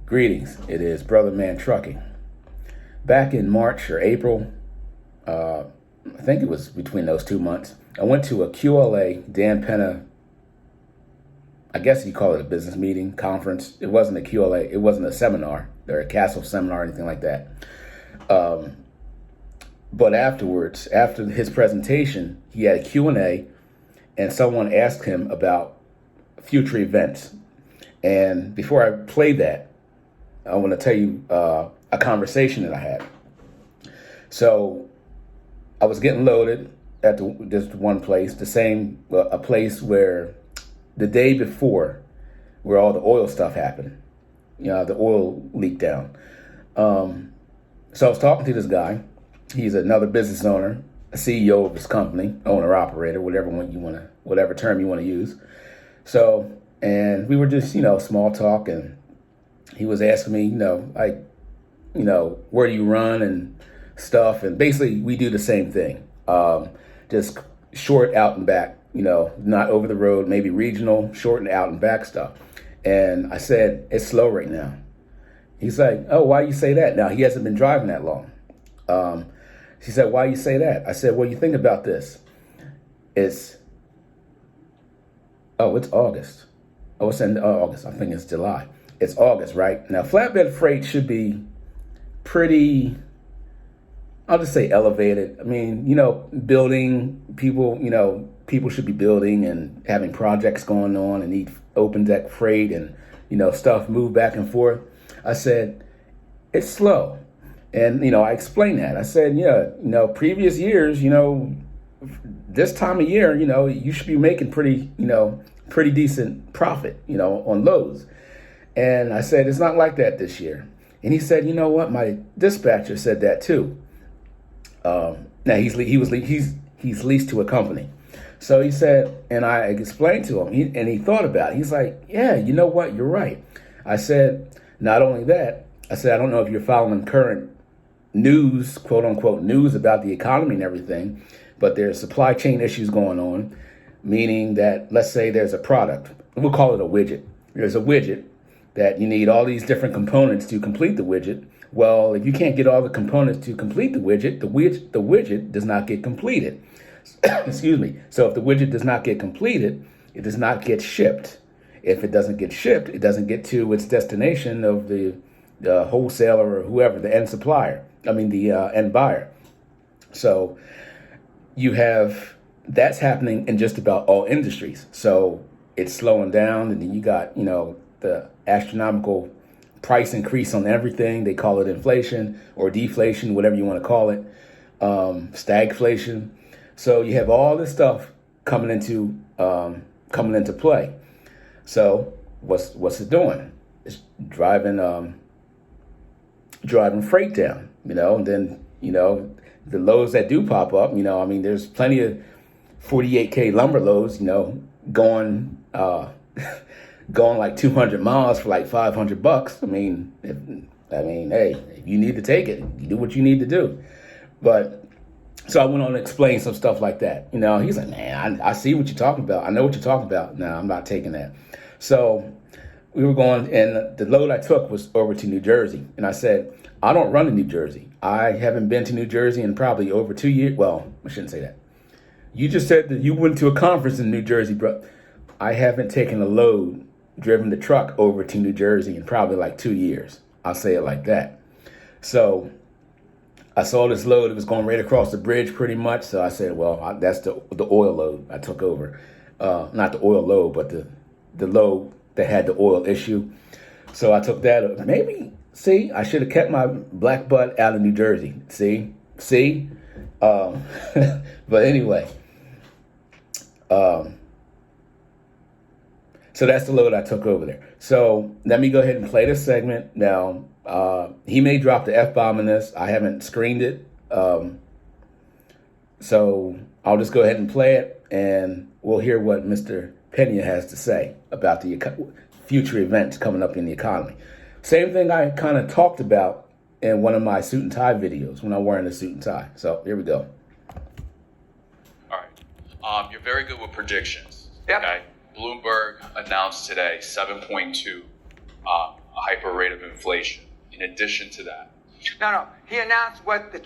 Greetings, it is Brother Man Trucking. Back in March or April, I think it was between those 2 months, I went to a QLA, Dan Penna, I guess you call it a business meeting, conference. It wasn't a QLA, it wasn't a seminar, or a Castle seminar or anything like that. But afterwards, after his presentation, he had a Q&A, and someone asked him about future events. And before I play that, I want to tell you a conversation that I had. So I was getting loaded at this one place, a place where the day before, where all the oil stuff happened, the oil leaked down. So I was talking to this guy. He's another business owner, a CEO of his company, owner, operator, whatever term you want to use. So, and we were just, small talk, and he was asking me, where do you run and stuff. And basically we do the same thing. Just short out and back, not over the road, maybe regional, short and out and back stuff. And I said, it's slow right now. He's like, oh, why you say that? Now, he hasn't been driving that long. She said, why you say that? I said, well, you think about this. It's August. Oh, it's in August. I think it's July. It's August, right? Now, flatbed freight should be pretty, I'll just say elevated. I mean, building people, people should be building and having projects going on and need open deck freight and, stuff move back and forth. I said, it's slow. And, I explained that. I said, previous years, this time of year, you should be making pretty decent profit, on loads. And I said, it's not like that this year. And he said, you know what? My dispatcher said that too. Now he's leased to a company. So he said, and I explained to him, and he thought about it. He's like, yeah, you know what? You're right. I said, not only that, I said, I don't know if you're following current news, quote unquote news about the economy and everything, but there's supply chain issues going on, meaning that, let's say there's a product, we'll call it a widget. There's a widget that you need all these different components to complete the widget. Well, if you can't get all the components to complete the widget, the widget does not get completed. Excuse me. So if the widget does not get completed, it does not get shipped. If it doesn't get shipped, it doesn't get to its destination of the wholesaler or whoever, the end supplier. The end buyer. So you have, that's happening in just about all industries. So it's slowing down, and then you got, the astronomical price increase on everything. They call it inflation or deflation, whatever you want to call it, stagflation. So you have all this stuff coming into play. So what's it doing? It's driving freight down, and then the loads that do pop up, there's plenty of 48K lumber loads, going going like 200 miles for like $500. Hey, if you need to take it, you do what you need to do. But so I went on to explain some stuff like that. He's like, man, I see what you're talking about. I know what you're talking about. No, I'm not taking that. So we were going, and the load I took was over to New Jersey. And I said, I don't run in New Jersey. I haven't been to New Jersey in probably over 2 years. Well, I shouldn't say that. You just said that you went to a conference in New Jersey, bro. I haven't taken a load, driven the truck over to New Jersey in probably like 2 years. I'll say it like that. So I saw this load. It was going right across the bridge pretty much. So I said, well, that's the oil load I took over. Not the oil load, but the load that had the oil issue. So I took that. Maybe, see, I should have kept my black butt out of New Jersey. See? But anyway. So that's the load I took over there. So let me go ahead and play this segment. Now, he may drop the F-bomb in this. I haven't screened it. So I'll just go ahead and play it, and we'll hear what Mr. Pena has to say about the future events coming up in the economy. Same thing I kind of talked about in one of my suit and tie videos when I'm wearing a suit and tie. So here we go. All right. You're very good with predictions. Yep. Okay. Bloomberg announced today 7.2 a hyper rate of inflation. In addition to that, No. He announced what the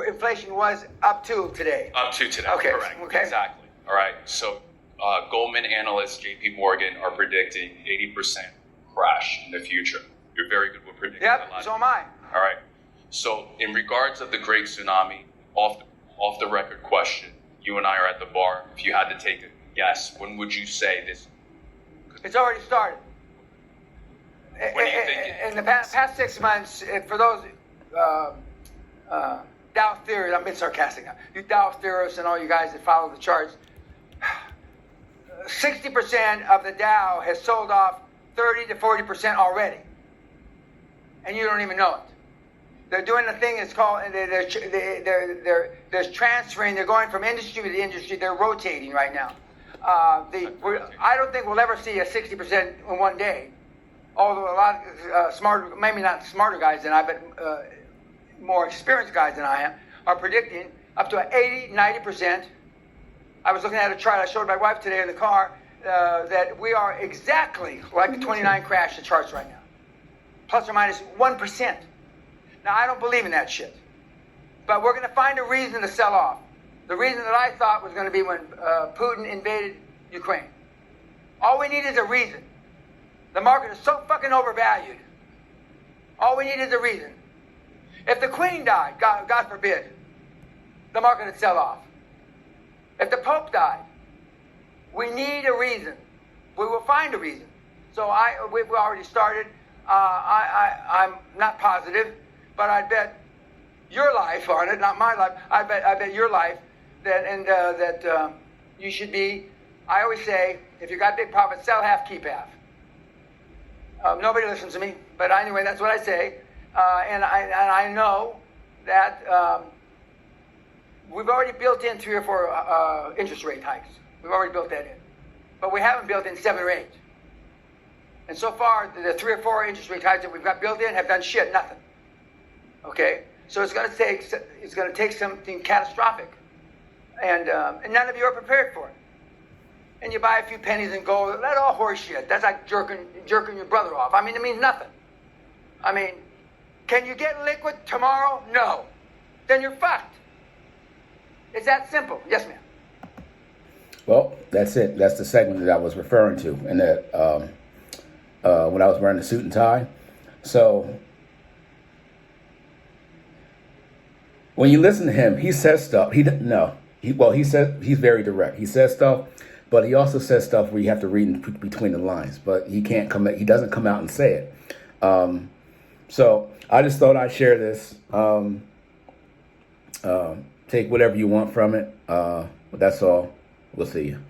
inflation was up to today. up to today, Okay, correct, okay. exactly. All right, so Goldman analysts, JP Morgan, are predicting 80% crash in the future. You're very good with predicting Yep, a lot. so am I. All right, so in regards of the Great Tsunami, off the record question, you and I are at the bar. If you had to take a guess, when would you say this? It's already started. When do you think In the past 6 months, for those Dow theorists, I'm being sarcastic now. You Dow theorists and all you guys that follow the charts, 60% of the Dow has sold off 30 to 40% already, and you don't even know it. They're doing the thing. It's called. They're transferring. They're going from industry to industry. They're rotating right now. I don't think we'll ever see a 60% in one day. Although a lot of smarter, maybe not smarter guys than I, but more experienced guys than I am, are predicting up to 80, 90%. I was looking at a chart I showed my wife today in the car that we are exactly like the 29 crash the charts right now, plus or minus 1%. Now, I don't believe in that shit, but we're going to find a reason to sell off. The reason that I thought was going to be when Putin invaded Ukraine. All we need is a reason. The market is so fucking overvalued. All we need is a reason. If the Queen died, God forbid, the market would sell off. If the Pope died, we need a reason. We will find a reason. So we've already started. I'm not positive, but I bet your life on it, not my life. I bet your life that you should be. I always say, if you got big profits, sell half, keep half. Nobody listens to me, but anyway, that's what I say. And I know that we've already built in 3 or 4 interest rate hikes. We've already built that in, but we haven't built in 7 or 8. And so far, the 3 or 4 interest rate hikes that we've got built in have done shit, nothing. Okay, so it's going to take something catastrophic, and none of you are prepared for it. And you buy a few pennies in gold. That's all horse shit. That's like jerking your brother off. I mean, it means nothing. I mean, can you get liquid tomorrow? No. Then you're fucked. It's that simple. Yes, ma'am. Well, that's it. That's the segment that I was referring to, and that when I was wearing a suit and tie. So when you listen to him, he says stuff. He says he's very direct. He says stuff, but he also says stuff where you have to read in between the lines. But he doesn't come out and say it. So I just thought I'd share this. Take whatever you want from it. But that's all. We'll see you.